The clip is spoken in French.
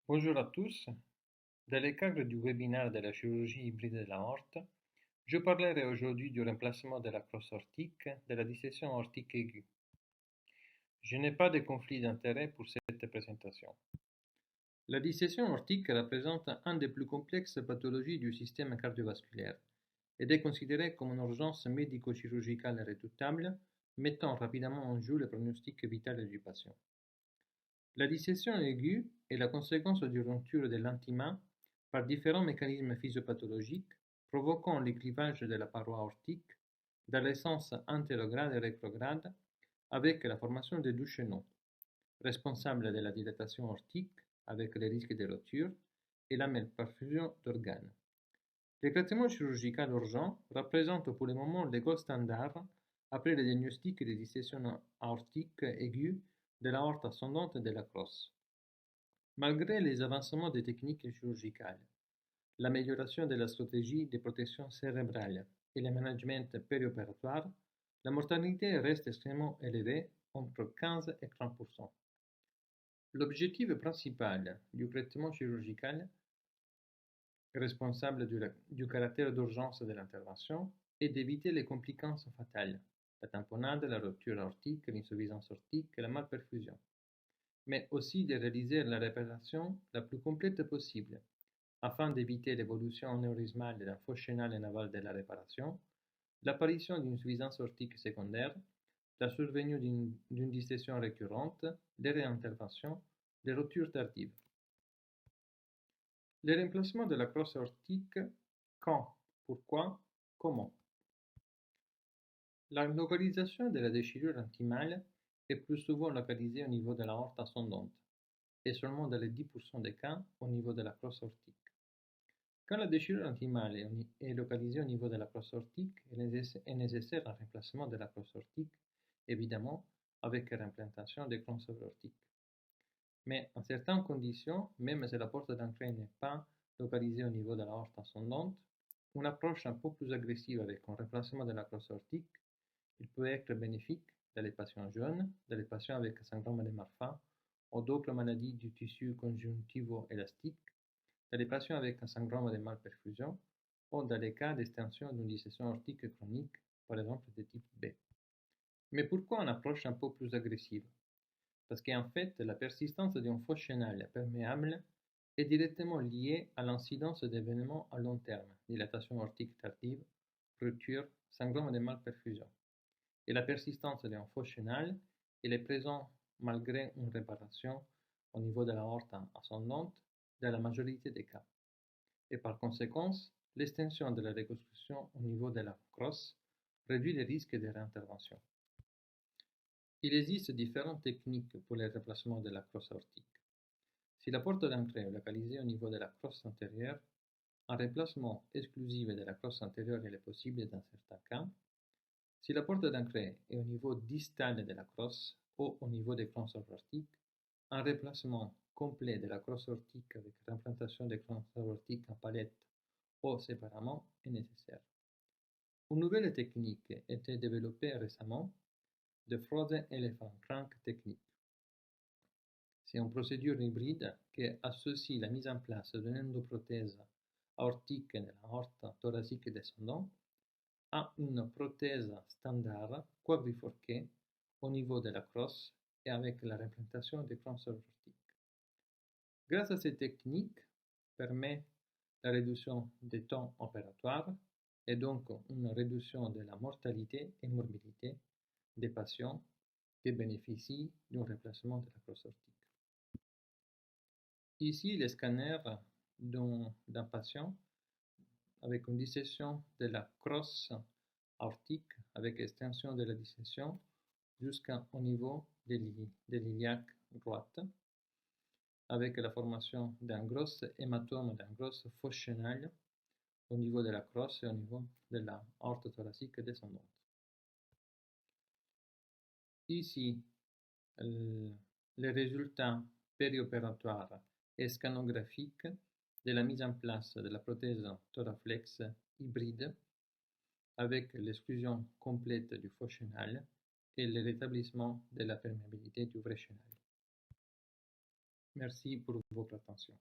Bonjour à tous. Dans le cadre du webinaire de la chirurgie hybride de l'aorte, je parlerai aujourd'hui du remplacement de la crosse aortique de la dissection aortique aiguë. Je n'ai pas de conflit d'intérêt pour cette présentation. La dissection aortique représente un des plus complexes pathologies du système cardiovasculaire et est considérée comme une urgence médico-chirurgicale redoutable, mettant rapidement en jeu le pronostic vital du patient. La dissection aiguë est la conséquence d'une rupture de l'intima par différents mécanismes physiopathologiques provoquant le clivage de la paroi aortique dans les sens antérograde et rétrograde avec la formation de deux chaînons, responsables de la dilatation aortique avec les risques de rupture et la malperfusion d'organes. Le traitement chirurgical urgent représente pour le moment le gold standard après le diagnostic de dissection aortique aiguë de l'aorte ascendante de la crosse. Malgré les avancements des techniques chirurgicales, l'amélioration de la stratégie de protection cérébrale et le management périopératoire, la mortalité reste extrêmement élevée, entre 15 et 30%. L'objectif principal du traitement chirurgical, responsable du caractère d'urgence de l'intervention, est d'éviter les complications fatales, la tamponnade, la rupture aortique, l'insuffisance aortique et la malperfusion, mais aussi de réaliser la réparation la plus complète possible, afin d'éviter l'évolution anéurysmale d'un faux chenal en aval de la réparation, l'apparition d'une insuffisance aortique secondaire, la survenue d'une dissection récurrente, les réinterventions, les ruptures tardives. Le remplacement de la crosse aortique, quand, pourquoi, comment? La localisation de la déchirure intimale est plus souvent localisée au niveau de l'aorte ascendante et seulement dans les 10% des cas au niveau de la crosse aortique. Quand la déchirure intimale est localisée au niveau de la crosse aortique, il est nécessaire un remplacement de la crosse aortique, évidemment avec réimplantation des crânes aortiques. Mais en certaines conditions, même si la porte d'entrée n'est pas localisée au niveau de l'aorte ascendante, une approche un peu plus agressive avec un remplacement de la crosse aortique, il peut être bénéfique dans les patients jeunes, dans les patients avec syndrome de Marfan ou d'autres maladies du tissu conjonctivo-élastique, dans les patients avec un syndrome de malperfusion ou dans les cas d'extension d'une dissection aortique chronique, par exemple de type B. Mais pourquoi une approche un peu plus agressive? Parce qu'en fait, la persistance d'un faux chenal perméable est directement liée à l'incidence d'événements à long terme, dilatation aortique tardive, rupture, syndrome de malperfusion. Et la persistance d'un faux chenal, elle est présente malgré une réparation au niveau de l'aorte ascendante dans la majorité des cas. Et par conséquent, l'extension de la reconstruction au niveau de la crosse réduit les risques de réintervention. Il existe différentes techniques pour le remplacement de la crosse aortique. Si la porte d'entrée est localisée au niveau de la crosse antérieure, un remplacement exclusif de la crosse antérieure est possible dans certains cas. Si la porte d'entrée est au niveau distal de la crosse ou au niveau des crânes aortiques, un remplacement complet de la crosse aortique avec réimplantation des crânes aortiques en palette ou séparément est nécessaire. Une nouvelle technique a été développée récemment, de Frozen Elephant Trunk Technique. C'est une procédure hybride qui associe la mise en place d'une endoprothèse aortique de l'aorte thoracique descendante à une prothèse standard quadriforquée au niveau de la crosse et avec la réimplantation des crânes aortiques. Grâce à cette technique, permet la réduction des temps opératoires et donc une réduction de la mortalité et morbidité des patients qui bénéficient d'un remplacement de la crosse aortique. Ici, le scanner d'un patient avec une dissection de la crosse aortique avec extension de la dissection jusqu'au niveau de l'iliaque droite, avec la formation d'un gros hématome, d'un gros faux chenal au niveau de la crosse et au niveau de la aorte thoracique descendante. Ici, les résultats périopératoires et scanographiques de la mise en place de la prothèse Thoraflex hybride avec l'exclusion complète du faux chenal et le rétablissement de la perméabilité du vrai chenal. Merci pour votre attention.